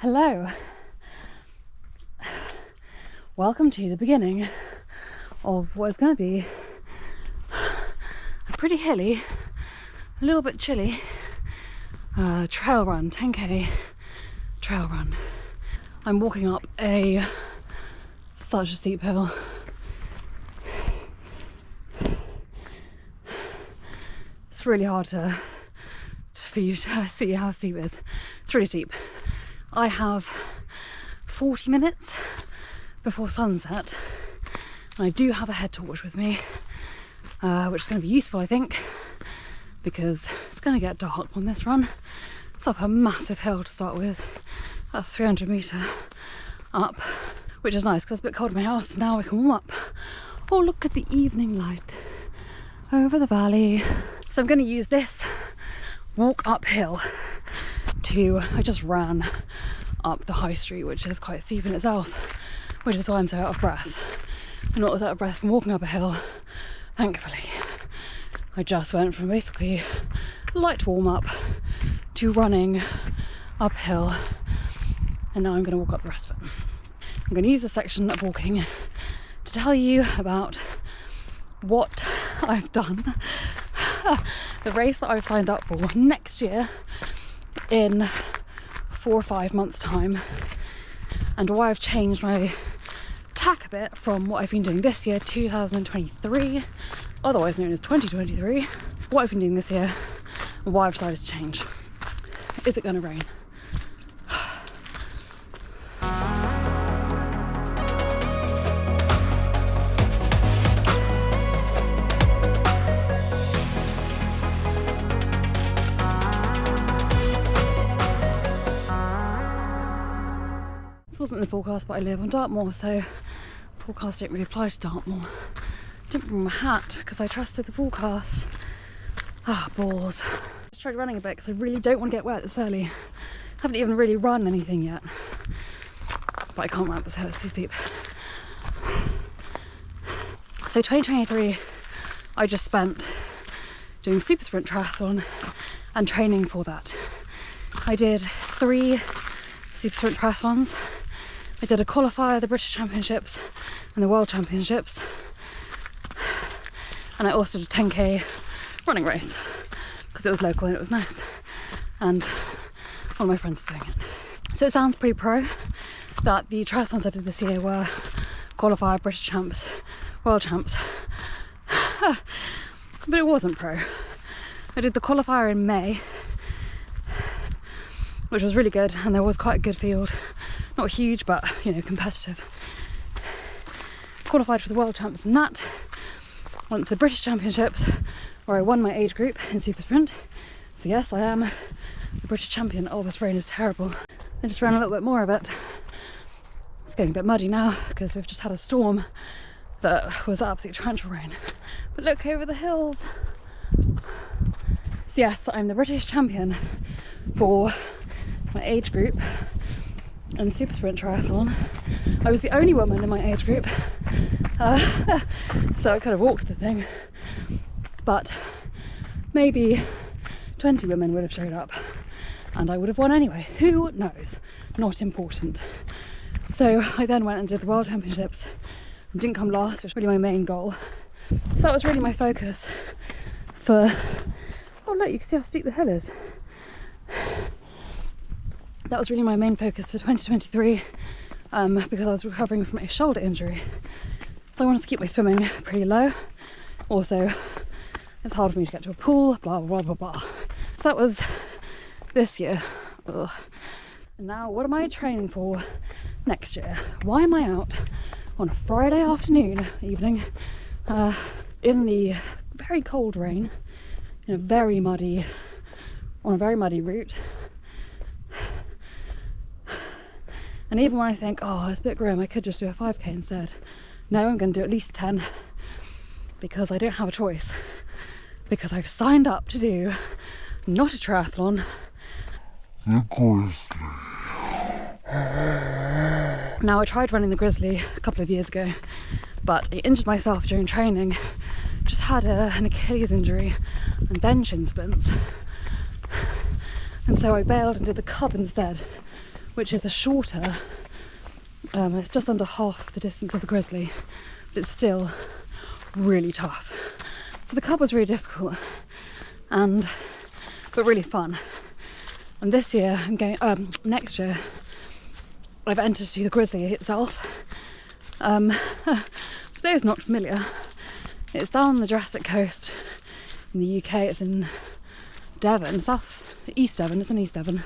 Hello, welcome to the beginning of what is going to be a pretty hilly, a little bit chilly trail run, 10k trail run. I'm walking up such a steep hill. It's really hard for you to see how steep it is. It's really steep. I have 40 minutes before sunset, and I do have a head torch with me, which is going to be useful, I think, because it's going to get dark on this run. It's up a massive hill to start with, about 300 metre up, which is nice because it's a bit cold in my house. Now we can warm up. Oh, look at the evening light over the valley. So I'm going to use this walk uphill I just ran up the high street, which is quite steep in itself, which is why I'm so out of breath. I'm not as out of breath from walking up a hill, thankfully. I just went from basically light warm up to running uphill, and now I'm going to walk up the rest of it. I'm going to use this section of walking to tell you about what I've done, the race that I've signed up for next year in 4 or 5 months' time, and why I've changed my tack a bit from what I've been doing this year, 2023, otherwise known as 2023, what I've been doing this year, and why I've decided to change. Is it going to rain? Wasn't in the forecast, but I live on Dartmoor, so forecast didn't really apply to Dartmoor. Didn't bring my hat because I trusted the forecast. Balls. Just tried running a bit because I really don't want to get wet this early. Haven't even really run anything yet, but I can't run up this hill, it's too steep. So 2023 I just spent doing Super Sprint Triathlon and training for that. I did 3 Super Sprint Triathlons. I did a qualifier, the British Championships and the World Championships, and I also did a 10k running race because it was local and it was nice, and one of my friends is doing it. So it sounds pretty pro that the triathlons I did this year were qualifier, British champs, World champs, but it wasn't pro. I did the qualifier in May, which was really good, and there was quite a good field. Not huge, but you know, competitive. Qualified for the World Champs and that. Went to the British Championships where I won my age group in Super Sprint. So yes, I am the British champion. Oh, this rain is terrible. I just ran a little bit more of it. It's getting a bit muddy now because we've just had a storm that was absolute torrential rain. But look over the hills. So yes, I'm the British champion for my age group and Super Sprint Triathlon. I was the only woman in my age group, so I kind of walked the thing, but maybe 20 women would have showed up and I would have won anyway. Who knows? Not important. So I then went and did the World Championships and didn't come last, which was really my main goal. So that was really my focus for, oh look, you can see how steep the hill is. That was really my main focus for 2023 because I was recovering from a shoulder injury. So I wanted to keep my swimming pretty low. Also, it's hard for me to get to a pool, blah, blah, blah, blah, blah. So that was this year. Ugh. And now what am I training for next year? Why am I out on a Friday afternoon, evening, in the very cold rain, in a very muddy, on a very muddy route? And even when I think, oh, it's a bit grim, I could just do a 5k instead. No, I'm going to do at least 10 because I don't have a choice. Because I've signed up to do not a triathlon. Now, I tried running the Grizzly a couple of years ago, but I injured myself during training. Just had an Achilles injury and then shin splints. And so I bailed and did the Cub instead, which is a shorter, it's just under half the distance of the Grizzly, but it's still really tough. So the Cub was really difficult, but really fun. And this year, I'm going, next year, I've entered to do the Grizzly itself. For those not familiar, it's down on the Jurassic Coast in the UK. It's in Devon, East Devon, it's in East Devon.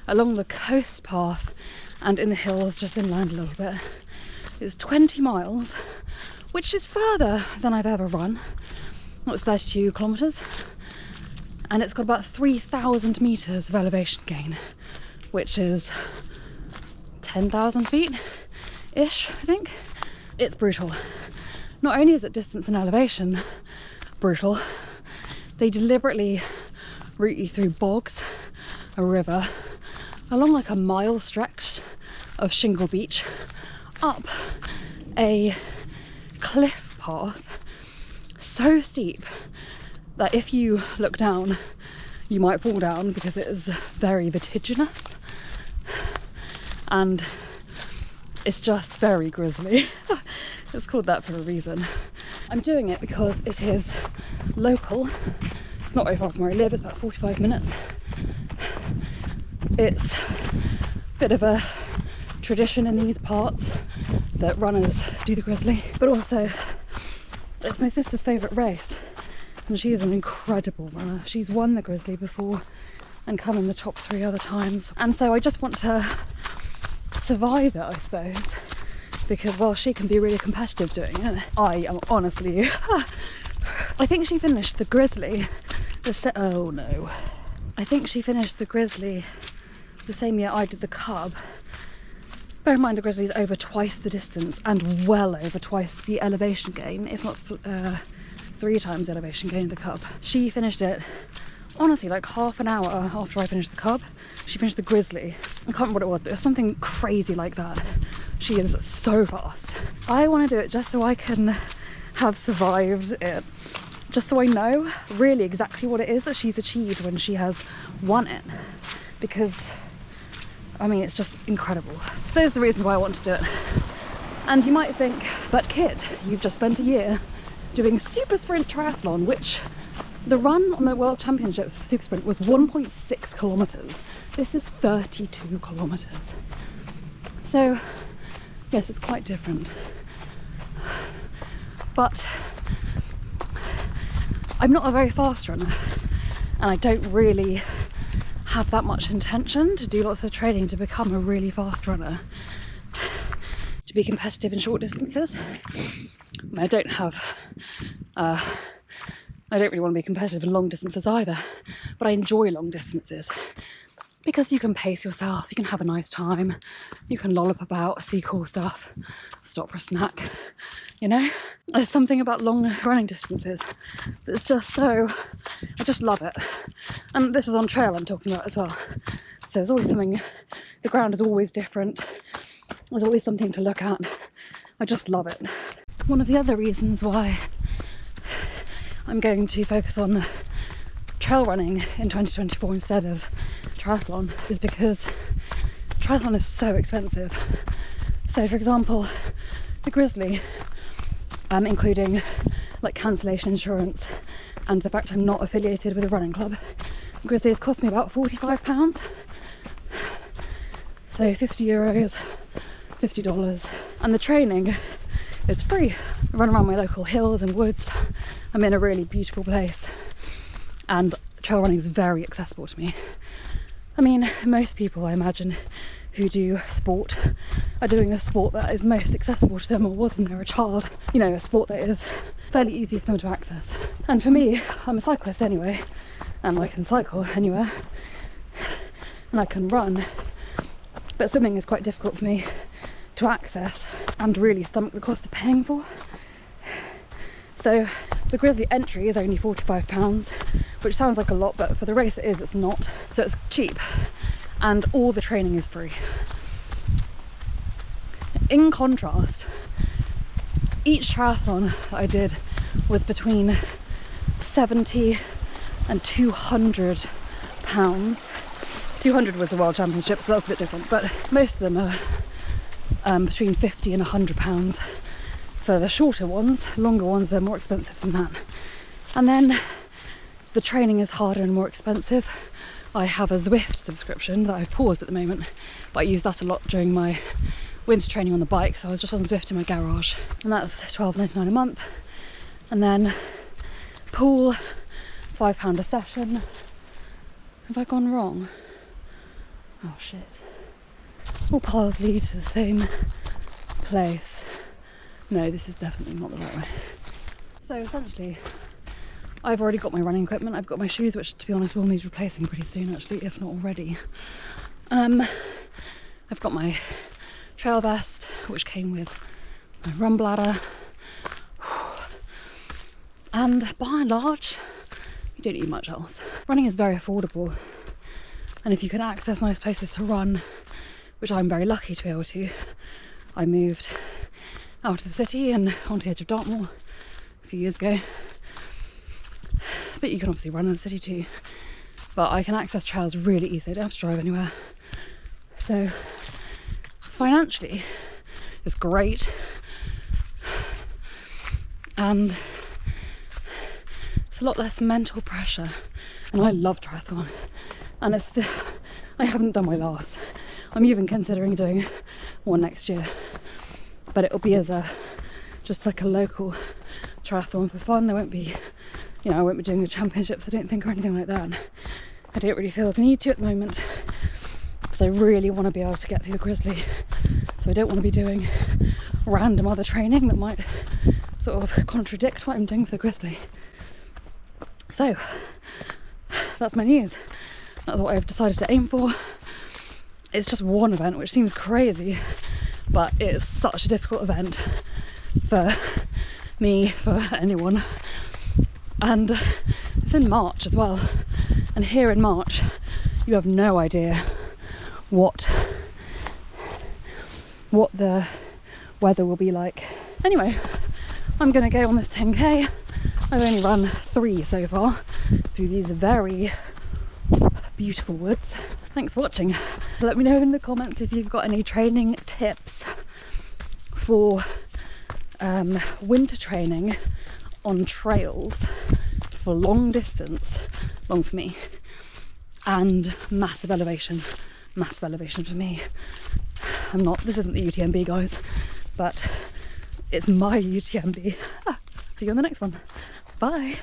Along the coast path and in the hills, just inland a little bit. It's 20 miles, which is further than I've ever run. It's 32 kilometres. And it's got about 3,000 metres of elevation gain, which is 10,000 feet-ish, I think. It's brutal. Not only is it distance and elevation brutal, they deliberately route you through bogs, a river, along like a mile stretch of shingle beach, up a cliff path so steep that if you look down, you might fall down because it is very vertiginous. And it's just very grisly. It's called that for a reason. I'm doing it because it is local. It's not very far from where I live, it's about 45 minutes. It's a bit of a tradition in these parts that runners do the Grizzly, but also it's my sister's favourite race, and she's an incredible runner. She's won the Grizzly before and come in the top 3 other times, and so I just want to survive it, I suppose, because while she can be really competitive doing it, I am honestly I think she finished the Grizzly I think she finished the Grizzly the same year I did the Cub. Bear in mind the Grizzly is over twice the distance and well over twice the elevation gain, if not 3 times the elevation gain of the Cub. She finished it honestly like half an hour after I finished the Cub. She finished the Grizzly. I can't remember what it was, but it was something crazy like that. She is so fast. I want to do it just so I can have survived it, just so I know really exactly what it is that she's achieved when she has won it, because I mean it's just incredible. So those are the reasons why I want to do it. And you might think, but kid, you've just spent a year doing Super Sprint Triathlon, which the run on the World Championships for Super Sprint was 1.6 kilometres. This is 32 kilometres. So yes, it's quite different. But I'm not a very fast runner, and I don't really have that much intention to do lots of training to become a really fast runner, to be competitive in short distances. I don't really want to be competitive in long distances either, but I enjoy long distances because you can pace yourself, you can have a nice time, you can lollop about, see cool stuff, stop for a snack, you know? There's something about long running distances that's just so, I just love it. And this is on trail I'm talking about as well. So there's always something, the ground is always different, there's always something to look at. I just love it. One of the other reasons why I'm going to focus on trail running in 2024 instead of triathlon is because triathlon is so expensive. So for example, the Grizzly, including like cancellation insurance and the fact I'm not affiliated with a running club, Grizzly has cost me about £45. So €50, $50. And the training is free. I run around my local hills and woods. I'm in a really beautiful place, and trail running is very accessible to me. I mean, most people, I imagine, who do sport are doing a sport that is most accessible to them, or was when they were a child. You know, a sport that is fairly easy for them to access. And for me, I'm a cyclist anyway, and I can cycle anywhere, and I can run. But swimming is quite difficult for me to access and really stomach the cost of paying for. So the Grizzly entry is only £45, which sounds like a lot, but for the race it is, it's not. So it's cheap, and all the training is free. In contrast, each triathlon that I did was between £70 and £200 200 was the World Championship, so that's a bit different, but most of them are between 50 and 100 pounds for the shorter ones. Longer ones are more expensive than that. And then the training is harder and more expensive. I have a Zwift subscription that I've paused at the moment, but I use that a lot during my winter training on the bike, so I was just on Zwift in my garage, and that's £12.99 a month. And then pool, £5 a session. Have I gone wrong? Oh shit. All paths lead to the same place. No, this is definitely not the right way. So essentially, I've already got my running equipment. I've got my shoes, which to be honest will need replacing pretty soon actually, if not already. I've got my trail vest, which came with my run bladder. And by and large, you don't need much else. Running is very affordable. And if you can access nice places to run, which I'm very lucky to be able to, I moved out of the city and onto the edge of Dartmoor a few years ago. But you can obviously run in the city too. But I can access trails really easily. I don't have to drive anywhere. So financially, it's great. And it's a lot less mental pressure. And I love triathlon. And I haven't done my last. I'm even considering doing one next year. But it'll be as just like a local triathlon for fun. There won't be, I won't be doing the championships, I don't think, or anything like that. I don't really feel the need to at the moment, because I really want to be able to get through the Grizzly. So I don't want to be doing random other training that might sort of contradict what I'm doing for the Grizzly. So that's my news. That's what I've decided to aim for. It's just one event, which seems crazy, but it's such a difficult event for me, for anyone. And it's in March as well. And here in March, you have no idea what the weather will be like. Anyway, I'm gonna go on this 10k. I've only run 3 so far through these very beautiful woods. Thanks for watching. Let me know in the comments if you've got any training tips for winter training on trails for long distance, long for me, and massive elevation for me. This isn't the UTMB, guys, but it's my UTMB. See you on the next one. Bye.